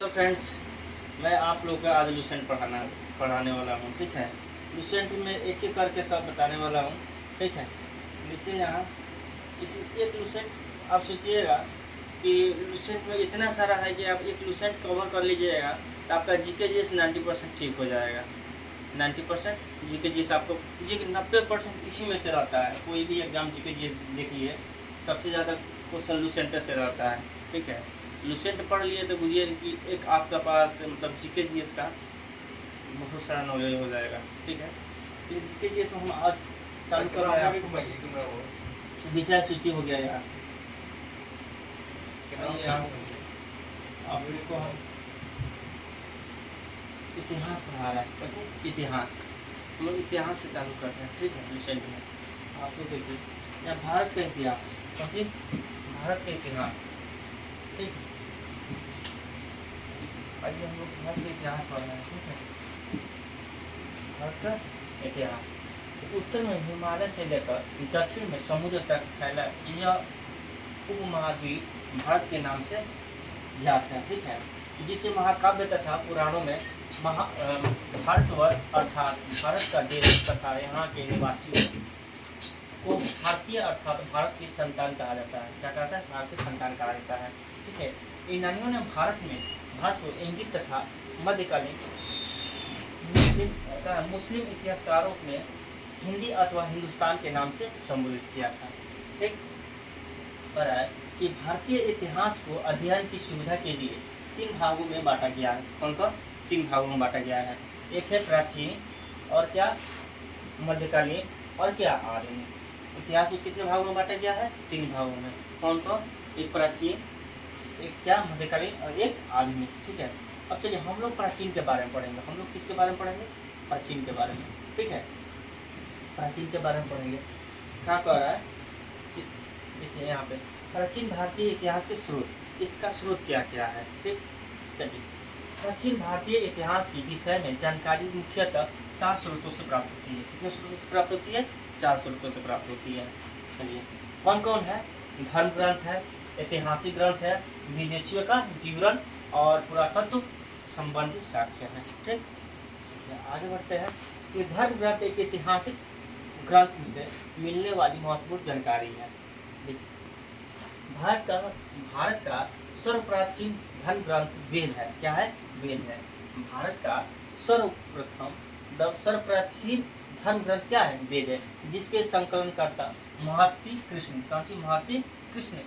तो फ्रेंड्स, मैं आप लोग का आज लुसेंट पढ़ाने वाला हूँ। ठीक है, लुसेंट में एक एक करके सब बताने वाला हूँ। ठीक है, देखिए यहाँ इस एक लुसेंट आप सोचिएगा कि लुसेंट में इतना सारा है कि आप एक लुसेंट कवर कर लीजिएगा तो आपका जीके जीएस 90% ठीक हो जाएगा। 90% जीके जीएस आपको जी 90% इसी में से रहता है। कोई भी एग्जाम जीके जीएस देखिए, सबसे ज़्यादा क्वेश्चन लुसेंट से रहता है। ठीक है, लुसेंट पढ़ लिए तो बुझिए कि एक आपका पास मतलब जीके जीएस का बहुत सारा नॉलेज हो जाएगा। ठीक है, तो जीके जीएस में हम आज चालू कर रहे हैं। विषय सूची हो गया यार, आपको हम इतिहास पढ़ा रहा है। बच्चे इतिहास, हम लोग इतिहास से चालू करते हैं। ठीक है, लुसेंट में आप लोग देखिए यहाँ भारत का इतिहास। समझिए, भारत का इतिहास। ठीक है, आइए हम लोग भारत का इतिहास पढ़ रहे हैं। ठीक है, भारत का इतिहास। उत्तर में हिमालय से लेकर दक्षिण में समुद्र तक फैला यह उपमहाद्वीप भारत के नाम से ज्ञात है। ठीक है, जिसे महाकाव्य तथा पुराणों में भारतवर्ष अर्थात भारत का देश तथा यहाँ के निवासियों को भारतीय अर्थात भारत की संतान कहा जाता है। क्या कहता है? भारत की संतान कहा जाता है। ठीक है, यूनानियों ने भारत को इंगित तथा मध्यकालीन मुस्लिम इतिहासकारों ने हिंदी अथवा हिंदुस्तान के नाम से संबोधित किया था। ठीक, पर है कि भारतीय इतिहास को अध्ययन की सुविधा के लिए 3 भागों में बांटा गया है। कौन कौन? 3 भागों में बांटा गया है। एक है प्राचीन, और क्या मध्यकालीन, और क्या आधुनिक। इतिहास को कितने भागों में बांटा गया है? 3 भागों में। कौन कौन? एक प्राचीन, एक क्या मध्यकालीन, और एक आधुनिक। ठीक है, अब चलिए हम लोग प्राचीन के बारे में पढ़ेंगे। हम लोग किसके बारे में पढ़ेंगे? प्राचीन के बारे में। ठीक है, प्राचीन के बारे में पढ़ेंगे। क्या कह रहा है? देखिए यहाँ पे प्राचीन भारतीय इतिहास के स्रोत, इसका स्रोत क्या क्या है। ठीक, चलिए प्राचीन भारतीय इतिहास के विषय में जानकारी मुख्यतः 4 स्रोतों से प्राप्त होती है। कितने स्रोतों से प्राप्त होती है? 4 स्रोतों से प्राप्त होती है। चलिए कौन कौन है? धर्म ग्रंथ है, ऐतिहासिक ग्रंथ है, विदेशियों का विवरण और पुरातत्व संबंधित साक्ष्य है। ठीक, आगे बढ़ते हैं। ये धर्म ग्रंथ एक ऐतिहासिक ग्रंथ से मिलने वाली महत्वपूर्ण जानकारी है। भारत का सर्वप्राचीन धर्म ग्रंथ वेद है। क्या है? वेद है। भारत का सर्वप्राचीन धर्म ग्रंथ क्या है? वेद है, जिसके संकलनकर्ता महर्षि कृष्ण, महर्षि कृष्ण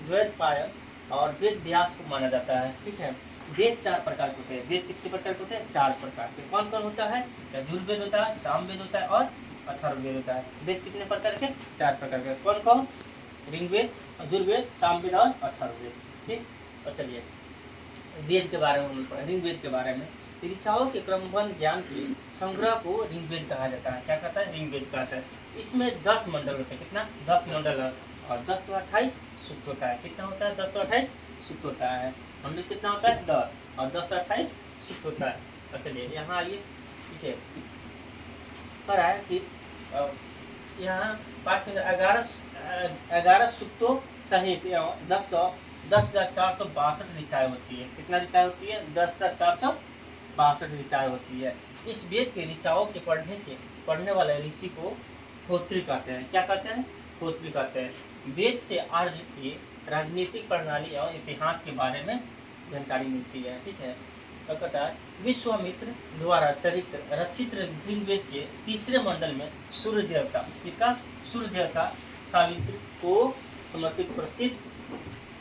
द्वैतपायन और वेद व्यास को माना जाता है। ठीक है, वेद 4 प्रकार के होते हैं। वेद कितने प्रकार के होते हैं? 4 प्रकार के। कौन कौन होता है? यजुर्वेद होता है, सामवेद होता है और अथर्ववेद होता है। वेद कितने प्रकार के? 4 प्रकार के। कौन कौन? ऋग्वेद, यजुर्वेद, सामवेद और अथर्ववेद। ठीक, और चलिए वेद के बारे में हम पढ़ें। ऋग्वेद के बारे में ऋचाओं के क्रमबद्ध ज्ञान के संग्रह को ऋग्वेद कहा जाता है। क्या कहता है? ऋग्वेद कहता है। इसमें 10 मंडल होते हैं। कितना? 10 मंडल है, और 10 से 28 सूक्त होता है। कितना होता है? 10 से 28 सूक्त होता है। मंडल कितना होता है? 10, और 10 से 28 सूक्त होता है। और चलिए यहाँ आइए। ठीक है, पर है कि यहाँ पाठ में 11 सूक्तों सहित 10,462 ऋचाएँ होती है। कितना ऋचाएँ होती है? 10,462 ऋचाएँ होती है। इस वेद के ऋचाओं के पढ़ने वाले ऋषि को होत्री कहते हैं। क्या कहते हैं? होत्री कहते हैं। वेद से अर्जित की राजनीतिक प्रणाली और इतिहास के बारे में जानकारी मिलती है। ठीक है, तो कहता है विश्वामित्र द्वारा रचित ऋग्वेद के 3रे मंडल में सूर्य देवता, इसका सूर्य देवता सावित्री को समर्पित प्रसिद्ध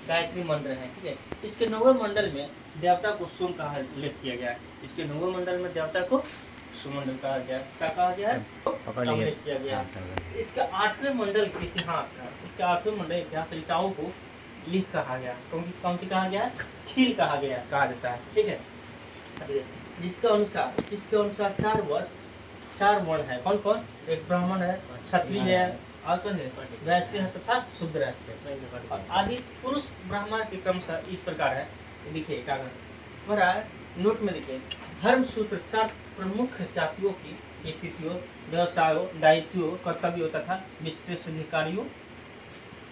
गायत्री मंत्र है। ठीक है, इसके 9वें मंडल में देवता को सोम का उल्लेख किया गया है। इसके 9वें मंडल में देवता को सुमंडल कहा गया। क्या कहा गया है? उल्लेख किया गया। इसका 8वें मंडल के इतिहास है। इसके 8वें मंडल इतिहास ऋचाओं को लिख कहा गया। कौन सी कहा गया? खील कहा कहा जाता है। ठीक है, जिसके अनुसार 4 वर्ण है। कौन कौन? एक ब्राह्मण है, क्षत्रिय है, और कौन है? वैश्य है तथा शूद्र है। आदि पुरुष ब्राह्मण के क्रमशः इस प्रकार है। देखिए क्या है नोट में, देखिए धर्म सूत्र 4 प्रमुख जातियों की स्थितियों, व्यवसायों, दायित्वों, कर्तव्यों तथा विशेषाधिकारियों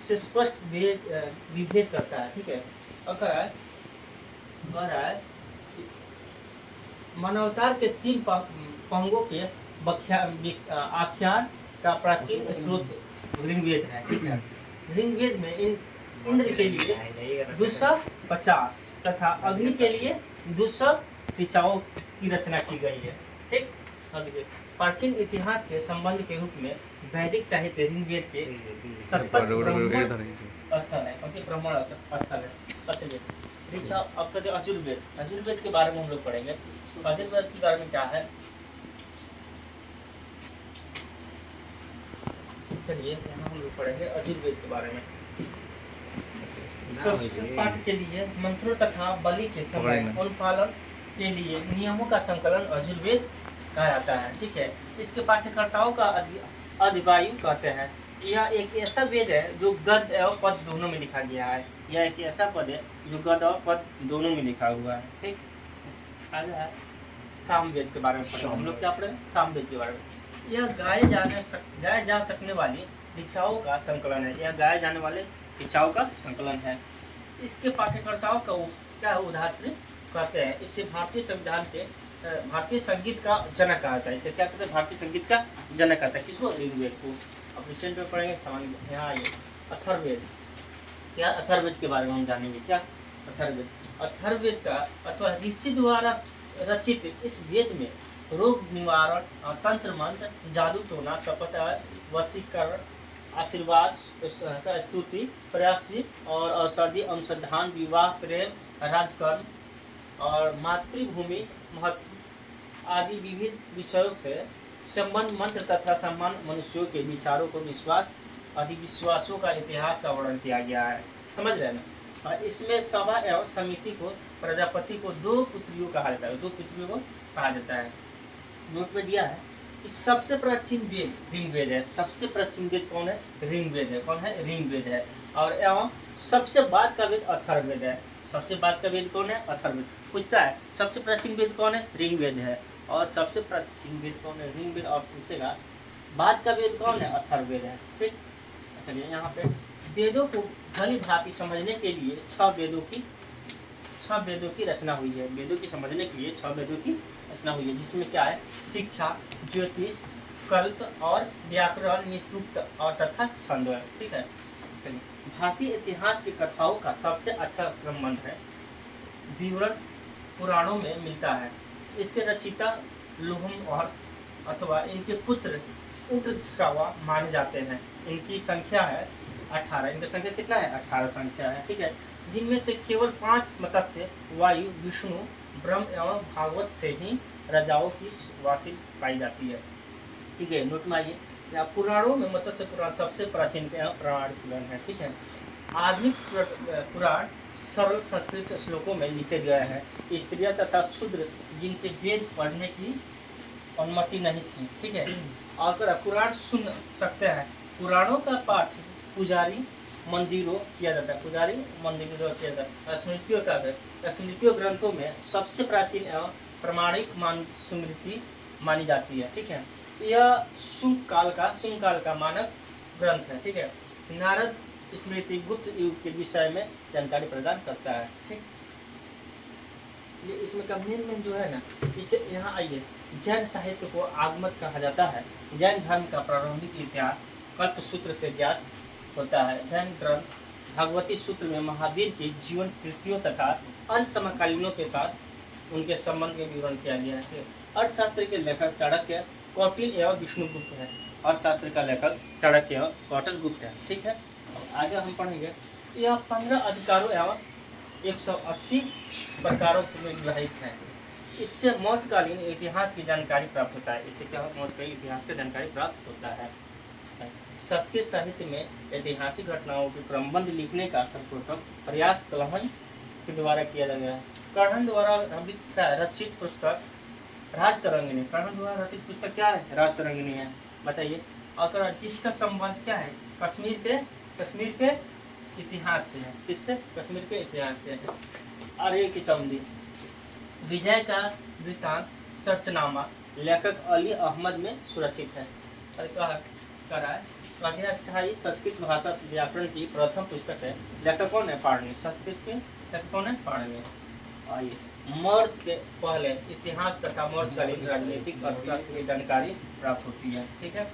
से स्पष्ट विभेद करता है। ठीक है, और कह रहा है मानवतार के तीन पंगों के आख्यान का प्राचीन स्रोत ऋग्वेद है, ठीक है। ऋग्वेद में इंद्र के लिए 250 तथा अग्नि के लिए 200 ऋचाओं की रचना की गई है, ठीक। प्राचीन इतिहास के संबंध के रूप में वैदिक साहित्य ऋग्वेद के स्थल है, ब्राह्मण स्थल है। ऋचा अब कहते अजुर्वेद, अजुर्वेद के बारे में हम लोग पढ़ेंगे। अजुर्वेद के बारे में क्या है, चलिए यहाँ हम लोग पढ़ेंगे अजुर्वेद के बारे में। संस्कृत पाठ के लिए मंत्रों तथा बलि के समय अनुपालन के लिए नियमों का संकलन अजुर्वेद कहा जाता है, ठीक है। इसके पाठ्यकर्ताओं का अधिवायु कहते हैं। यह एक ऐसा वेद है जो गद्य एवं पद दोनों में लिखा गया है। यह एक ऐसा पद है जो गद्य और पद दोनों में लिखा हुआ है, ठीक। आगे है सामवेद के बारे में पढ़ें हम लोग। क्या पढ़ें? सामवेद के बारे में। यह गाए जा सकने वाली ऋचाओं का संकलन है। यह गाए जाने वाले ऋचाओं का संकलन है। इसके पाठ्यकर्ताओं का क्या उदाहरण कहते हैं। इससे भारतीय संविधान के भारतीय संगीत का जनक कहा जाता है। इसे क्या कहते हैं? भारतीय संगीत का जनक कहता है। किसको? ऋग्वेद को। अब रिसेंट में पढ़ेंगे सामान्य। यहाँ आइए अथर्ववेद। क्या अथर्ववेद के बारे में हम जानेंगे। क्या अथर्ववेद? अथर्ववेद का अथवा ऋषि द्वारा रचित इस वेद में रोग निवारण, तंत्र मंत्र, जादू टोना, शपथ, वशीकरण, आशीर्वाद, स्तुति, प्रायश्चित और औषधि अनुसंधान, विवाह, प्रेम, राजकर्म और मातृभूमि महत्व आदि विविध विषयों से संबंध मंत्र तथा सम्मान मनुष्यों के विचारों को विश्वास आदि विश्वासों का इतिहास का वर्णन किया गया है। समझ रहे ना। और इसमें सभा एवं समिति को प्रजापति को 2 पुत्रियों कहा जाता है। 2 पुत्रियों को कहा जाता है। नोट में दिया है कि सबसे प्राचीन वेद ऋग्वेद है। सबसे प्राचीन वेद कौन है? ऋग्वेद है। कौन है? ऋग्वेद है। और एवं सबसे बाद का वेद अथर्ववेद है। सबसे बाद का वेद कौन है? अथर्ववेद। पूछता है सबसे प्राचीन वेद कौन है? ऋग्वेद है। और सबसे प्राचीन वेद कौन है? ऋग्वेद। और पूछेगा बाद का वेद कौन है? अथर्ववेद है, ठीक। चलिए यहाँ पे वेदों को भली भांति समझने के लिए 6 वेदों की रचना हुई है। वेदों की समझने के लिए 6 वेदों की रचना हुई है, जिसमें क्या है? शिक्षा, ज्योतिष, कल्प और व्याकरण, निष्पत्ति और तथा छंद है, ठीक है। चलिए भारतीय इतिहास की कथाओं का सबसे अच्छा क्रमबद्ध है विवरण पुराणों में मिलता है। इसके रचयिता लोमहर्ष अथवा इनके पुत्र उग्रश्रवा माने जाते हैं। इनकी संख्या है 18। इनकी संख्या कितना है? 18 संख्या है, ठीक है। जिनमें से केवल 5 मत्स्य, वायु, विष्णु, ब्रह्म एवं भागवत से ही राजाओं की वासी पाई जाती है, ठीक है। नोट में आइए या पुराणों में मत्स्य पुराण सबसे प्राचीन पुराण है, ठीक है। आधुनिक पुराण सरल संस्कृत श्लोकों में लिखे गए हैं। स्त्रियां तथा शूद्र जिनके वेद पढ़ने की अनुमति नहीं थी, ठीक है। और पुराण सुन सकते हैं। पुराणों का पाठ पुजारी मंदिरों किया जाता है। पुजारी मंदिरों किया जाता है। स्मृतियों ग्रंथों में सबसे प्राचीन एवं प्रमाणिक स्मृति मानी जाती है, ठीक है। यह शुंग काल का मानक ग्रंथ है, ठीक है। नारद स्मृति गुप्त युग के विषय में जानकारी प्रदान करता है, ठीक। इसमें का मेन जो है ना, इसे यहाँ आइए जैन साहित्य को आगमत कहा जाता है। जैन धर्म का प्रारंभिक इतिहास कल्प सूत्र से ज्ञात होता है। जैन ग्रंथ भागवती सूत्र में महावीर की जीवन कृतियों तथा अन्य समकालीनों के साथ उनके संबंध में विवरण किया गया है। अर्थशास्त्र के लेखक चाणक्य, कौटिल्य एवं विष्णुगुप्त है। अर्थशास्त्र का लेखक चाणक्य एवं कौटिल्यगुप्त है, ठीक है। आगे हम पढ़ेंगे यह 15 अधिकारों एवं 180 प्रकारों से विभाजित है। इससे मध्यकालीन इतिहास की जानकारी प्राप्त होता है। इससे क्या मध्यकालीन इतिहास की जानकारी प्राप्त होता है। संस्कृत साहित्य में ऐतिहासिक घटनाओं के क्रमबद्ध लिखने का सर्वप्रथम प्रयास कलहन के द्वारा किया गया है। कलहन द्वारा रचित पुस्तक राजतरंगिणी। कलहन द्वारा रचित पुस्तक क्या है? राजतरंगिणी है। बताइए। और जिसका संबंध क्या है? कश्मीर के इतिहास से है। किससे? कश्मीर के इतिहास से है। आर्य की संधि, विजय का वृत्तांत, चर्चनामा लेखक अली अहमद में सुरक्षित है। अष्टाई संस्कृत भाषा व्याकरण की प्रथम पुस्तक है। लेखक कौन है? पाणिनि। संस्कृत के लेखक कौन है? पाणिनि। आइए, मौर्य के पहले इतिहास तथा मौर्यकालीन राजनीतिक अर्थशास्त्र की जानकारी प्राप्त होती है। ठीक है,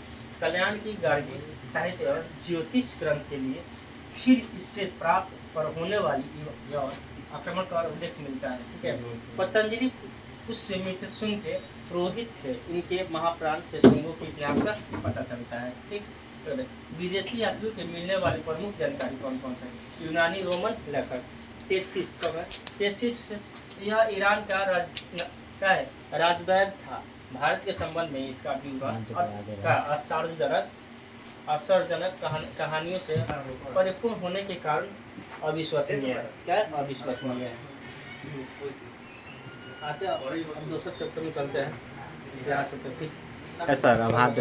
कल्याण की गार्गी साहित्य और ज्योतिष ग्रंथ के लिए फिर इससे प्राप्त पर होने वाली आक्रमण का उल्लेख मिलता है। ठीक है, पतंजलि उससे मित्र सुन के पुरोहित थे, इनके महाप्राण से शुंगों के इतिहास का पता चलता है। ठीक, तो विदेशी यात्रियों के मिलने वाली प्रमुख जानकारी कौन कौन सा है? यूनानी रोमन लेखक तेथिस कब है? तेथिस यह ईरान का क्या है राजवैद था। भारत के संबंध में इसका विवरण आश्चर्यजनक कहानियों से परिपूर्ण होने के कारण अविश्वसनीय है। क्या है? अविश्वसनीय है। आते अब दूसरे चैप्टर में चलते हैं इतिहास। ठीक, ऐसा हाथ